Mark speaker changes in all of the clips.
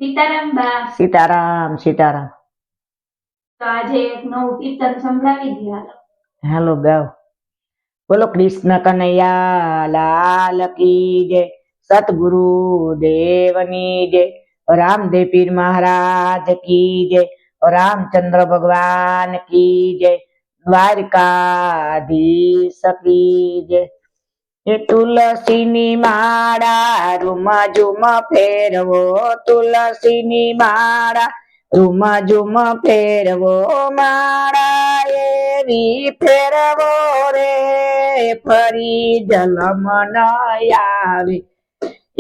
Speaker 1: સીતારામ બા.
Speaker 2: સીતારામ સીતારામ.
Speaker 1: તો આજે એક નવું કીર્તન સંભળાવી દે.
Speaker 2: હાલો ગાવ. બોલો કૃષ્ણ કનૈયા લાલ કી જય, સતગુરુ દેવની જય, રામદેવ પીર મહારાજ કી જય, રામચંદ્ર ભગવાન કી જય, દ્વારકાધીશ કી જય. એ તુલસીની માળા રૂમ ઝુમ ફેરવો, તુલસીની માળા રૂમ ઝુમ ફેરવો, માળા એવી ફેરવો રે ફરી જલમ ન આવે.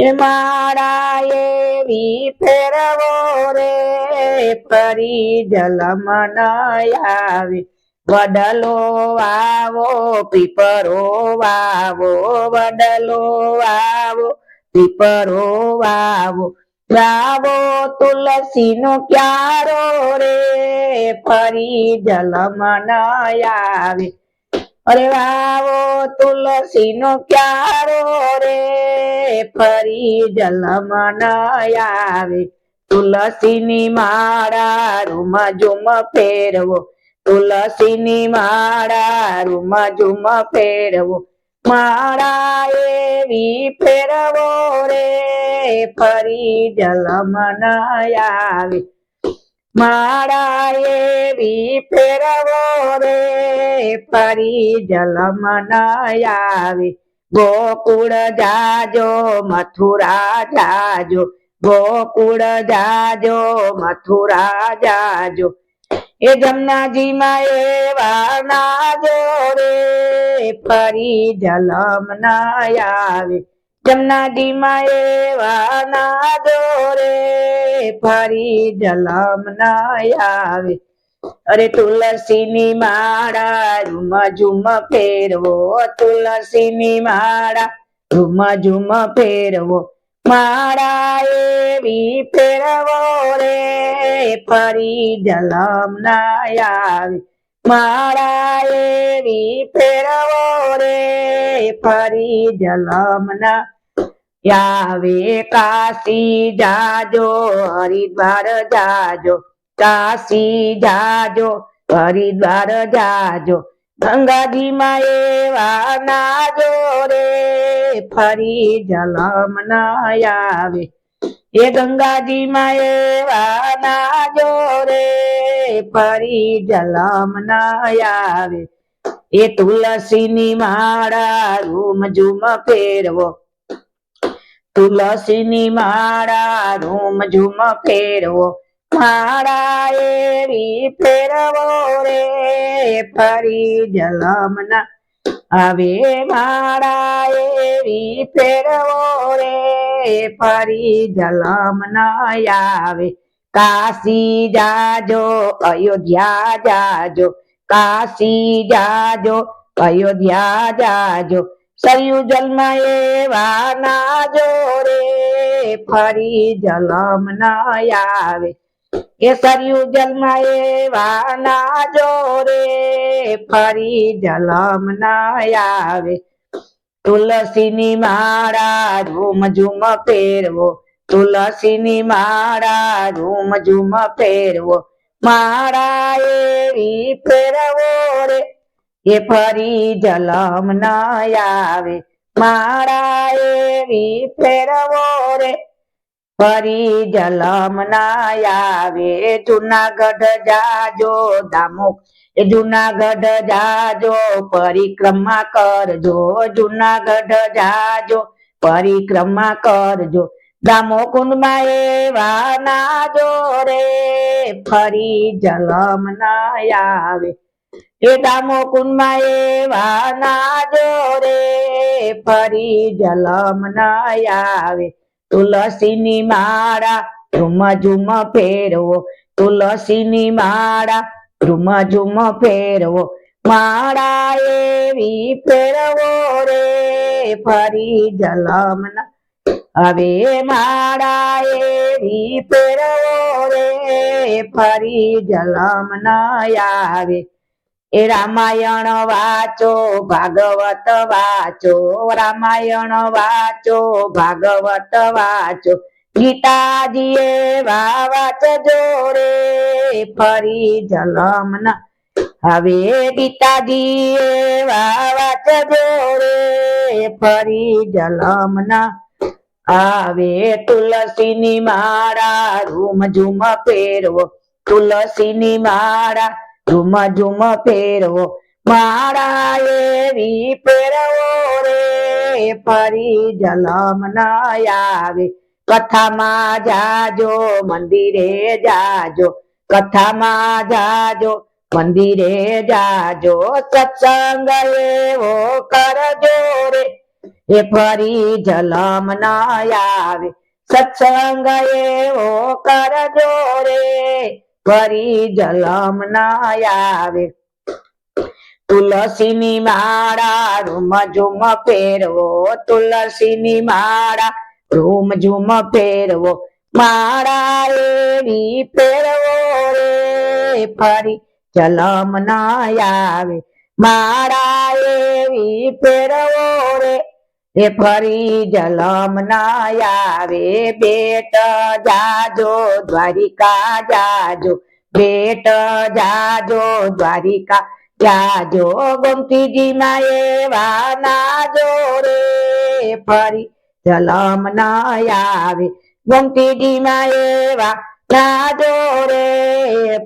Speaker 2: એ માળા એવી ફેરવો રે ફરી જલમ ન આવે. વડલો વાવો પીપરો વાવો, વડલો વાવો પીપરો વાવો, વાવો તુલસી નો ક્યારો રે ફરી જલમ ન આવે. અરે વાવો તુલસી નો ક્યારો રે ફરી જલમ ન આવે. તુલસીની માળા રૂમ ઝુમ ફેરવો, તુલસીની માળા રૂમ ઝુમ ફેરવો, માળા એવી ફેરવો રે ફરી જલમ ન આવે. માળા એવી ફેરવો રે ફરી જલમ ન આવે. ગોકુળ જાજો મથુરા જાજો, ગોકુળ જાજો મથુરા જાજો, એ જમનાજી માં એવા નાજો રે ફરી જલમ ન આવે. જમનાજી માં એવા નાજો રે ફરી જલમ ન આવે. અરે તુલસીની માળા રૂમ ઝુમ ફેરવો, તુલસીની માળા રૂમ ઝુમ ફેરવો, માળા એવી ફેરવો રે ફરી જલમ ન આવે. માળા એવી ફેરવો રે ફરી જલમ ન આવે. કાશી જાજો હરિદ્વાર જાજો, કાશી જાજો હરિદ્વાર જાજો, ગંગાજી માં એવા નાજો રે ફરી જલમ ન આવે. એ ગંગાજી માં એવા નાજો રે ફરી જલમ ન આવે. એ તુલસીની માળા રૂમ ઝુમ ફેરવો, તુલસીની માળા રૂમ ઝુમ ફેરવો, માળા એવી ફેરવો રે ફરી જલમ ન આવે. માળા એવી ફેરવો રે ફરી જલમ ન આવે. કાશી જાજો અયોધ્યા જાજો, કાશી જાજો અયોધ્યા જાજો, સરયુ જલમાં એવા નાજો રે ફરી જલમ ન આવે. એ સરયુ જલમાં એવા નાજો રે ફરી જલમ ન આવે. તુલસીની માળા રૂમ ઝુમ ફેરવો, તુલસીની માળા રૂમ ઝુમ ફેરવો, માળા એવી ફેરવો રે એ ફરી જલમ ન આવે. માળા એવી ફેરવો રે ફરી જલમ ન આવે. જુનાગઢ જાજો દામોક, એ જુનાગઢ જાજો પરિક્રમા કરજો, જુનાગઢ જાજો પરિક્રમા કરજો, દામોકુંડ માં એવા નાજો રે ફરી જલમ ન આવે. એ દામોકુંડ માં એવા નાજો રે ફરી જલમ ન આવે. તુલસીની માળા રૂમ ઝુમ ફેરવો, તુલસીની માળા રૂમ ઝુમ ફેરવો, માળા એવી ફેરવો રે ફરી જલમ ન આવે. માળા એવી ફેરવો રે ફરી જલમ ન આવે. એ રામાયણ વાચો ભાગવત વાચો, રામાયણ વાચો ભાગવત વાચો, ગીતાજીએ વાચજો રે ફરી જલમ ના હવે ગીતાજીએ વાચજો રે ફરી જલમ ના આવે તુલસીની માળા રૂમ ઝુમ ફેરવો તુલસીની માળા ઝુમ ઝુમ ફેરવો માળા એવી ફેરવો રે ફરી જલમ ના આવે કથામાં જાજો મંદિરે જાજો કથામાં જાજો મંદિરે જાજો સત્સંગ એવો કરજો રે એ ફરી જલમ ના આવે સત્સંગ એવો કરજો રે ફરી જલમ ના આવે તુલસીની માળા રૂમ ઝુમ ફેરવો તુલસીની માળા રૂમ ઝુમ ફેરવો માળા એવી ફેરવો રે ફરી જલમ ના આવે માળા એવી ફેરવો રે એ ફરી જલમ ના આવે બેટ જાજો દ્વારિકા જાજો બેટ જાજો દ્વારિકા જાજો ગોમતીજી માં એવા નાજો રે ફરી જલમ ના આવે ગોમતીજી માં એવા નાજો રે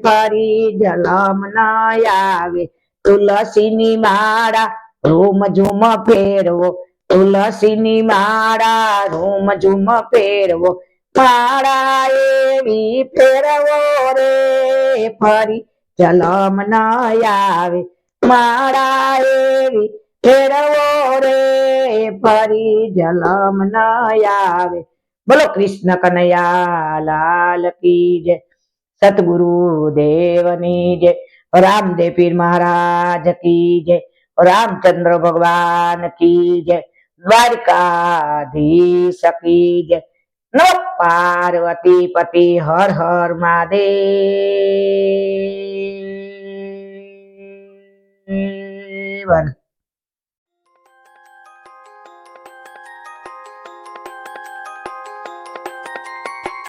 Speaker 2: ફરી જલમ ના આવે તુલસીની માળા રૂમ ઝુમ ફેરવો તુલસીની માળા રૂમ ઝુમ ફેરવો માળા એવી ફેરવો રે ફરી જલમ ના આવે માળા એવી ફેરવો રે ફરી જલમ ના આવે બોલો કૃષ્ણ કનૈયા લાલ કી જય સતગુરુ દેવની જય રામદેવ પીર મહારાજ કી જય रामचंद्र भगवान की जय द्वारकाधीश की जय नमो पार्वती पति हर हर महादेव